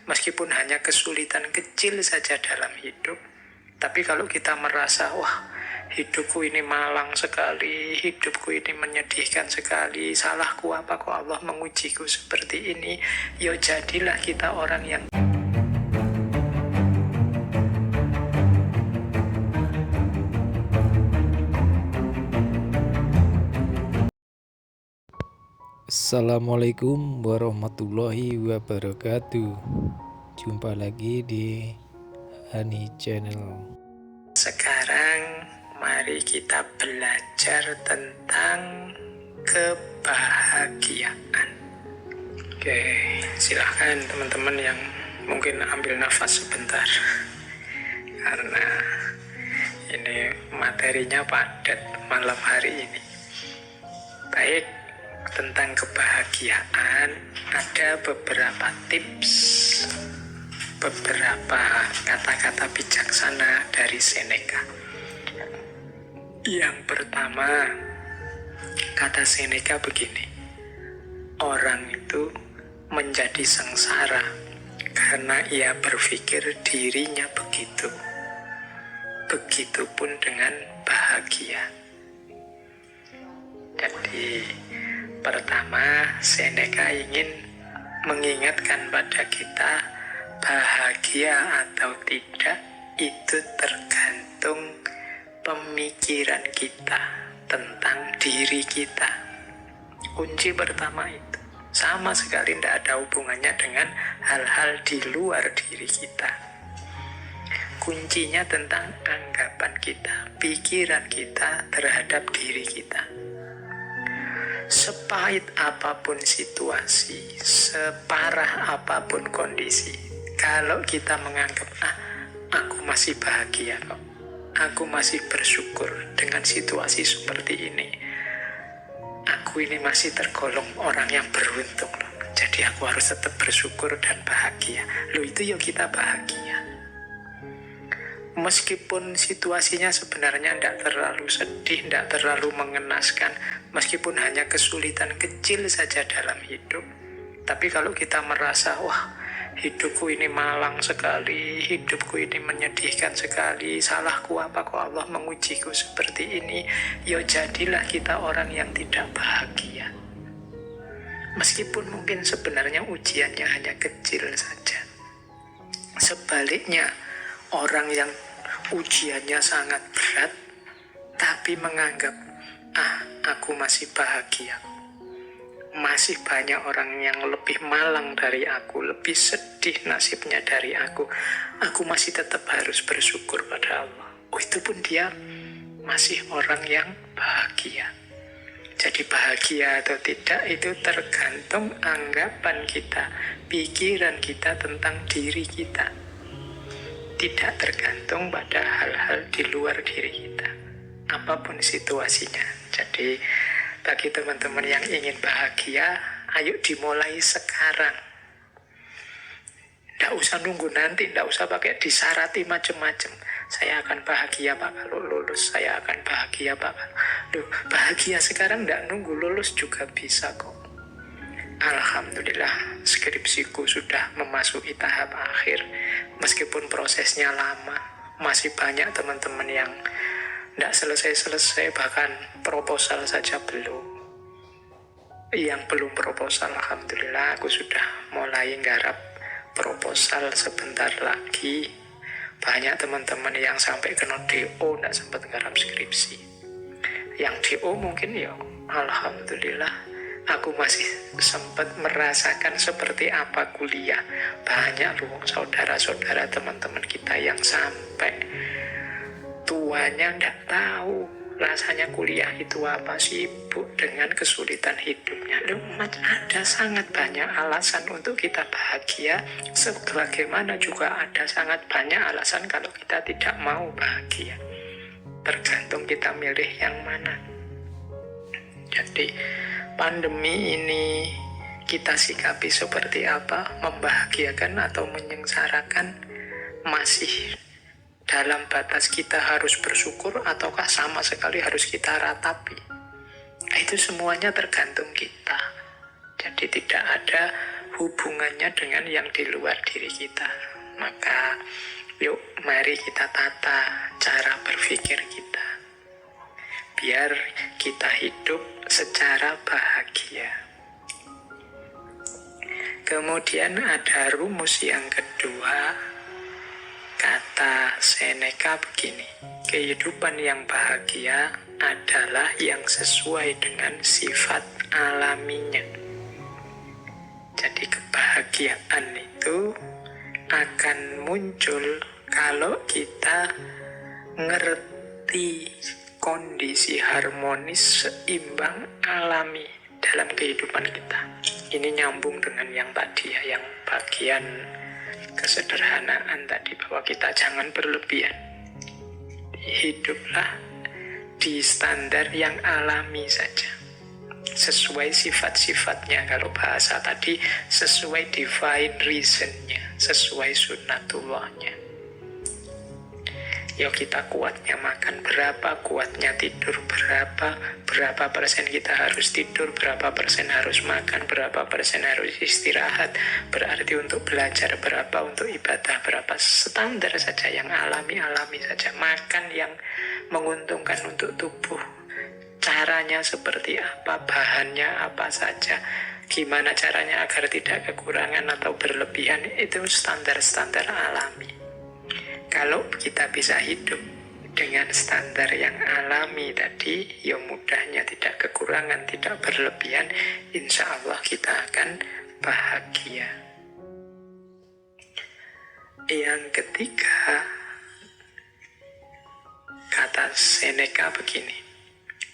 meskipun hanya kesulitan kecil saja dalam hidup. Tapi kalau kita merasa, wah hidupku ini malang sekali, hidupku ini menyedihkan sekali, salahku apa kok Allah mengujiku seperti ini, ya jadilah kita orang yang Assalamualaikum warahmatullahi wabarakatuh. Jumpa lagi di Hani Channel. sekarang mari kita belajar tentang kebahagiaan. Oke, silahkan teman-teman yang mungkin ambil nafas sebentar, karena ini materinya padat malam hari ini. Baik, tentang kebahagiaan ada beberapa tips, beberapa kata-kata bijaksana dari Seneca. Yang pertama, kata Seneca begini: orang itu menjadi sengsara karena ia berpikir dirinya begitu. Begitupun dengan bahagia. Jadi, pertama, Seneca ingin mengingatkan pada kita, bahagia atau tidak itu tergantung pemikiran kita tentang diri kita. Kunci pertama itu sama sekali tidak ada hubungannya dengan hal-hal di luar diri kita. Kuncinya tentang anggapan kita, pikiran kita terhadap diri kita. Sepahit apapun situasi, separah apapun kondisi, kalau kita menganggap, aku masih bahagia kok, aku masih bersyukur dengan situasi seperti ini, aku ini masih tergolong orang yang beruntung loh, jadi aku harus tetap bersyukur dan bahagia. Loh, itu ya kita bahagia. Meskipun situasinya sebenarnya tidak terlalu sedih, tidak terlalu mengenaskan, meskipun hanya kesulitan kecil saja dalam hidup. Tapi kalau kita merasa, wah hidupku ini malang sekali, hidupku ini menyedihkan sekali, salahku apa kok Allah mengujiku seperti ini, ya jadilah kita orang yang tidak bahagia. Meskipun mungkin sebenarnya ujiannya hanya kecil saja. Sebaliknya, orang yang ujiannya sangat berat tapi menganggap, aku masih bahagia, masih banyak orang yang lebih malang dari aku, lebih sedih nasibnya dari aku masih tetap harus bersyukur pada Allah. Itu pun dia masih orang yang bahagia. Jadi bahagia atau tidak itu tergantung anggapan kita, pikiran kita tentang diri kita, tidak tergantung pada hal-hal di luar diri kita, apapun situasinya. Jadi bagi teman-teman yang ingin bahagia, ayo dimulai sekarang. Tidak usah nunggu nanti, tidak usah pakai disarati macam-macam. Saya akan bahagia Pak kalau lulus, saya akan bahagia Pak. Loh, bahagia sekarang tidak nunggu lulus juga bisa kok. Alhamdulillah, skripsiku sudah memasuki tahap akhir. Meskipun prosesnya lama, masih banyak teman-teman yang tidak selesai-selesai, bahkan proposal saja belum. Yang belum proposal, alhamdulillah aku sudah mulai nggarap proposal sebentar lagi. Banyak teman-teman yang sampai kena DO tidak sempat nggarap skripsi. Yang DO mungkin ya alhamdulillah, aku masih sempat merasakan seperti apa kuliah. Banyak loh saudara-saudara teman-teman kita yang sampai tuanya tidak tahu rasanya kuliah itu apa, sibuk dengan kesulitan hidupnya. Loh, ada sangat banyak alasan untuk kita bahagia, sebagaimana juga ada sangat banyak alasan kalau kita tidak mau bahagia. Tergantung kita milih yang mana. Jadi pandemi ini kita sikapi seperti apa, membahagiakan atau menyengsarakan, masih dalam batas kita harus bersyukur ataukah sama sekali harus kita ratapi. Itu semuanya tergantung kita. Jadi tidak ada hubungannya dengan yang di luar diri kita. Maka yuk mari kita tata cara berpikir kita, biar kita hidup secara bahagia. Kemudian ada rumus yang kedua, kata Seneca begini, kehidupan yang bahagia adalah yang sesuai dengan sifat alaminya. Jadi kebahagiaan itu akan muncul kalau kita ngerti kondisi harmonis seimbang alami dalam kehidupan kita. Ini nyambung dengan yang tadi ya, yang bagian kesederhanaan tadi, bahwa kita jangan berlebihan. Hiduplah di standar yang alami saja, sesuai sifat-sifatnya. Kalau bahasa tadi, sesuai divine reason-nya, sesuai sunnatullahnya. Ya kita kuatnya makan berapa, kuatnya tidur berapa persen kita harus tidur, berapa persen harus makan, berapa persen harus istirahat. Berarti untuk belajar berapa, untuk ibadah berapa, standar saja yang alami-alami saja. Makan yang menguntungkan untuk tubuh, caranya seperti apa, bahannya apa saja, gimana caranya agar tidak kekurangan atau berlebihan, itu standar-standar alami. Kalau kita bisa hidup dengan standar yang alami tadi, ya mudahnya tidak kekurangan, tidak berlebihan, insya Allah kita akan bahagia. Yang ketiga, kata Seneca begini,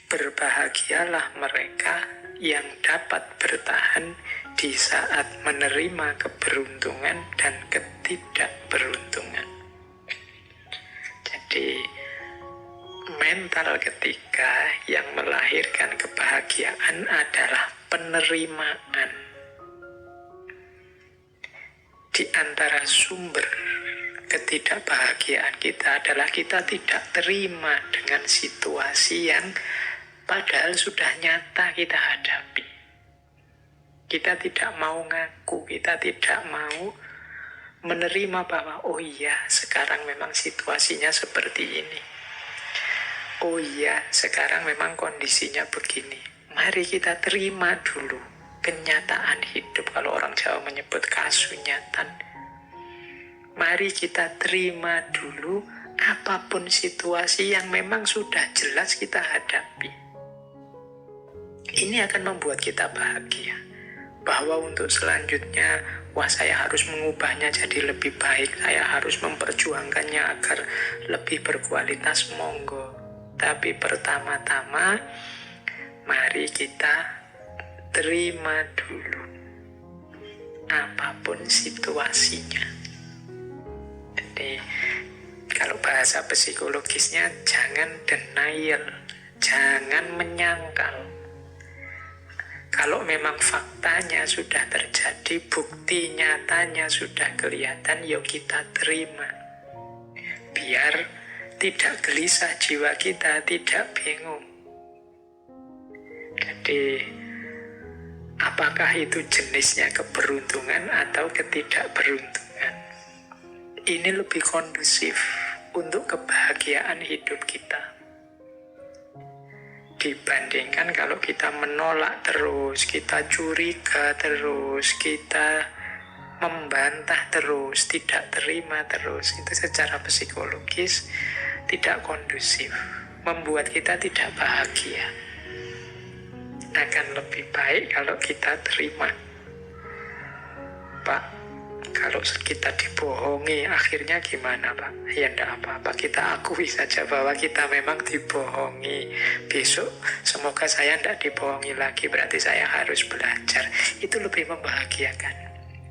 berbahagialah mereka yang dapat bertahan di saat menerima keberuntungan dan ketidakberuntungan. Jadi mental ketiga yang melahirkan kebahagiaan adalah penerimaan. Di antara sumber ketidakbahagiaan kita adalah kita tidak terima dengan situasi yang padahal sudah nyata kita hadapi. Kita tidak mau ngaku, kita tidak mau menerima bahwa oh iya sekarang memang situasinya seperti ini, oh iya sekarang memang kondisinya begini. Mari kita terima dulu kenyataan hidup, kalau orang Jawa menyebut kasunyatan. Mari kita terima dulu apapun situasi yang memang sudah jelas kita hadapi. Ini akan membuat kita bahagia, bahwa untuk selanjutnya, wah saya harus mengubahnya jadi lebih baik, saya harus memperjuangkannya agar lebih berkualitas, monggo. Tapi pertama-tama, mari kita terima dulu apapun situasinya. Jadi, kalau bahasa psikologisnya, jangan denial, jangan menyangkal. Kalau memang faktanya sudah terjadi, bukti nyatanya sudah kelihatan, yuk kita terima. Biar tidak gelisah jiwa kita, tidak bingung. Jadi, apakah itu jenisnya keberuntungan atau ketidakberuntungan? Ini lebih kondusif untuk kebahagiaan hidup kita. Dibandingkan kalau kita menolak terus, kita curiga terus, kita membantah terus, tidak terima terus, itu secara psikologis tidak kondusif, membuat kita tidak bahagia. Akan lebih baik kalau kita terima. Pak, kalau kita dibohongi, akhirnya gimana Pak? Ya enggak apa-apa, kita akui saja bahwa kita memang dibohongi. Besok semoga saya enggak dibohongi lagi, berarti saya harus belajar. Itu lebih membahagiakan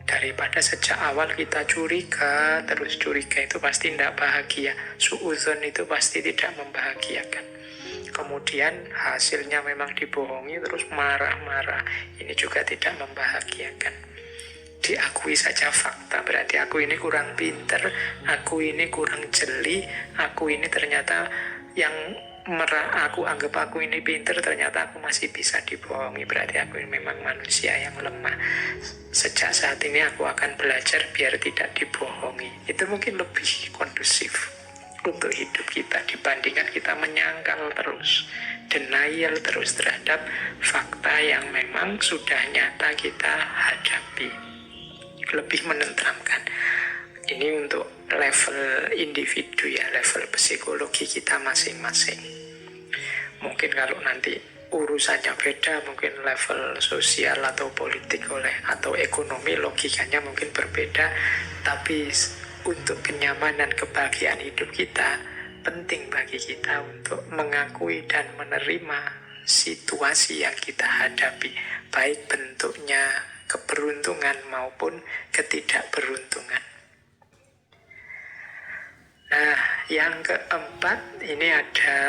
daripada sejak awal kita curiga. Terus curiga itu pasti enggak bahagia, suudzon itu pasti tidak membahagiakan. Kemudian hasilnya memang dibohongi, terus marah-marah, ini juga tidak membahagiakan. Diakui saja fakta, berarti aku ini kurang pinter, aku ini kurang jeli, aku ini ternyata yang aku anggap aku ini pinter, ternyata aku masih bisa dibohongi, berarti aku ini memang manusia yang lemah. Sejak saat ini aku akan belajar biar tidak dibohongi. Itu mungkin lebih kondusif untuk hidup kita dibandingkan kita menyangkal terus, denial terus terhadap fakta yang memang sudah nyata kita hadapi. Lebih menenteramkan. Ini untuk level individu ya, level psikologi kita masing-masing. Mungkin kalau nanti urusannya beda, mungkin level sosial atau politik atau ekonomi logikanya mungkin berbeda, tapi untuk kenyamanan kebahagiaan hidup kita, penting bagi kita untuk mengakui dan menerima situasi yang kita hadapi, baik bentuknya keberuntungan maupun ketidakberuntungan. Nah, yang keempat, ini ada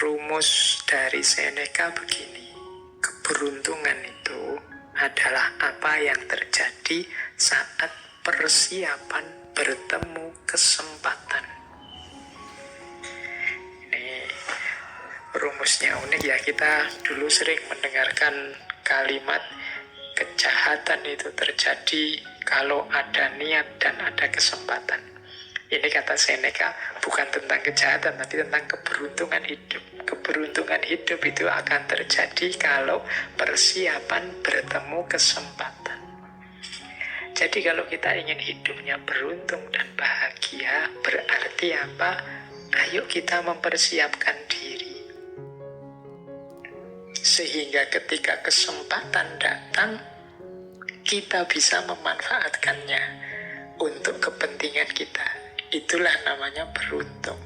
rumus dari Seneca begini. Keberuntungan itu adalah apa yang terjadi saat persiapan bertemu kesempatan. Ini rumusnya unik ya, kita dulu sering mendengarkan kalimat kejahatan itu terjadi kalau ada niat dan ada kesempatan. Ini kata Seneca bukan tentang kejahatan, tapi tentang keberuntungan hidup. Keberuntungan hidup itu akan terjadi kalau persiapan bertemu kesempatan. Jadi kalau kita ingin hidupnya beruntung dan bahagia, berarti apa? Ayo kita mempersiapkan diri. Sehingga ketika kesempatan datang, kita bisa memanfaatkannya untuk kepentingan kita. Itulah namanya beruntung.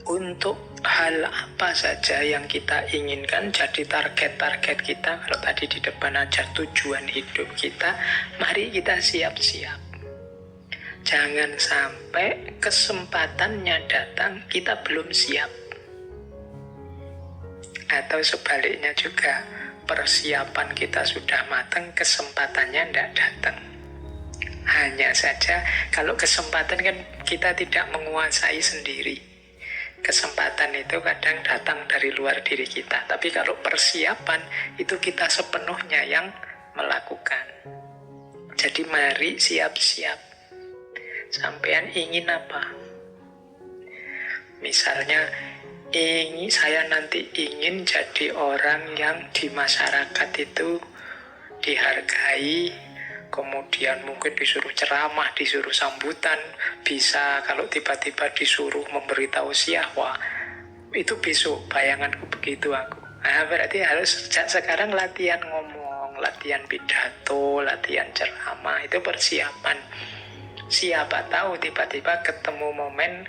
Untuk hal apa saja yang kita inginkan jadi target-target kita, kalau tadi di depan aja tujuan hidup kita, mari kita siap-siap. Jangan sampai kesempatannya datang, kita belum siap. Atau sebaliknya juga, persiapan kita sudah matang, kesempatannya tidak datang. Hanya saja kalau kesempatan kan kita tidak menguasai sendiri. Kesempatan itu kadang datang dari luar diri kita. Tapi kalau persiapan itu kita sepenuhnya yang melakukan. Jadi mari siap-siap. Sampean ingin apa? Misalnya saya nanti ingin jadi orang yang di masyarakat itu dihargai, kemudian mungkin disuruh ceramah, disuruh sambutan, bisa kalau tiba-tiba disuruh memberitahu wah itu besok bayanganku begitu aku. Nah, berarti harus sejak sekarang latihan ngomong, latihan pidato, latihan ceramah, itu persiapan. Siapa tahu tiba-tiba ketemu momen,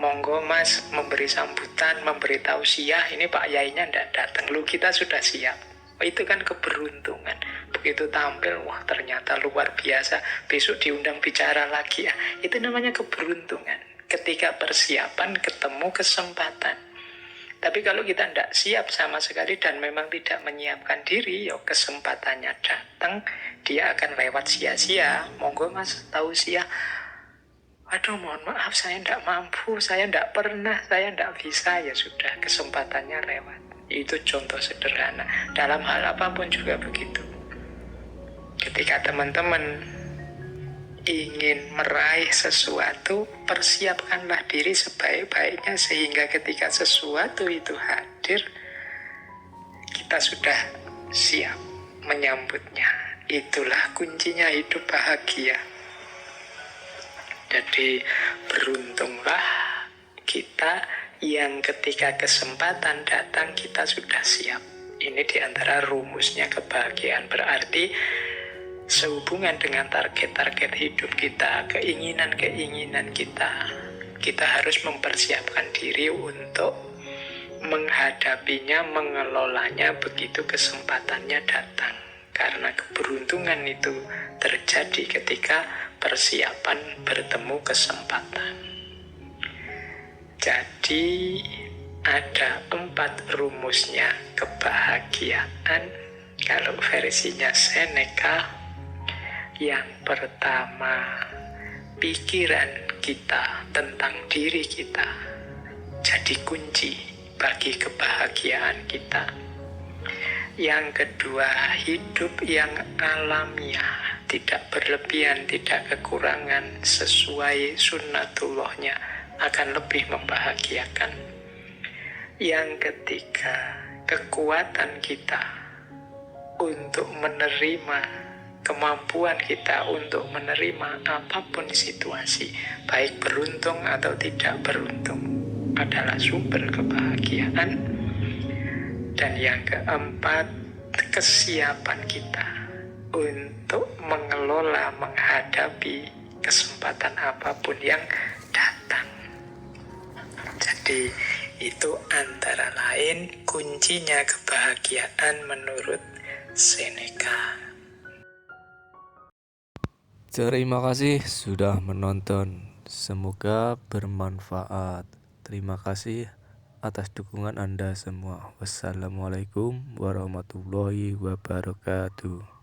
monggo mas memberi sambutan, memberi tausiah, ini Pak Yainya tidak datang, lu kita sudah siap. Itu kan keberuntungan. Begitu tampil, wah ternyata luar biasa, besok diundang bicara lagi ya. Itu namanya keberuntungan. Ketika persiapan ketemu kesempatan. Tapi kalau kita tidak siap sama sekali dan memang tidak menyiapkan diri, ya kesempatannya datang, dia akan lewat sia-sia. Monggo mas tausiah. Aduh mohon maaf saya tidak mampu, saya tidak pernah, saya tidak bisa. Ya sudah, kesempatannya lewat. Itu contoh sederhana. Dalam hal apapun juga begitu. Ketika teman-teman ingin meraih sesuatu, persiapkanlah diri sebaik-baiknya sehingga ketika sesuatu itu hadir, kita sudah siap menyambutnya. Itulah kuncinya hidup bahagia. Jadi beruntunglah kita yang ketika kesempatan datang kita sudah siap. Ini diantara rumusnya kebahagiaan. Berarti sehubungan dengan target-target hidup kita, keinginan-keinginan kita, kita harus mempersiapkan diri untuk menghadapinya, mengelolanya begitu kesempatannya datang. Karena keberuntungan itu terjadi ketika persiapan bertemu kesempatan. Jadi ada 4 rumusnya kebahagiaan. Kalau versinya Seneca, yang pertama, pikiran kita tentang diri kita jadi kunci bagi kebahagiaan kita. Yang kedua, hidup yang alamiah, tidak berlebihan, tidak kekurangan, sesuai sunnatullahnya akan lebih membahagiakan. Yang ketiga, kekuatan kita untuk menerima, kemampuan kita untuk menerima apapun situasi, baik beruntung atau tidak beruntung, adalah sumber kebahagiaan. Dan yang keempat, kesiapan kita untuk mengelola, menghadapi kesempatan apapun yang datang. Jadi itu antara lain kuncinya kebahagiaan menurut Seneca. Terima kasih sudah menonton. Semoga bermanfaat. Terima kasih atas dukungan Anda semua. Wassalamualaikum warahmatullahi wabarakatuh.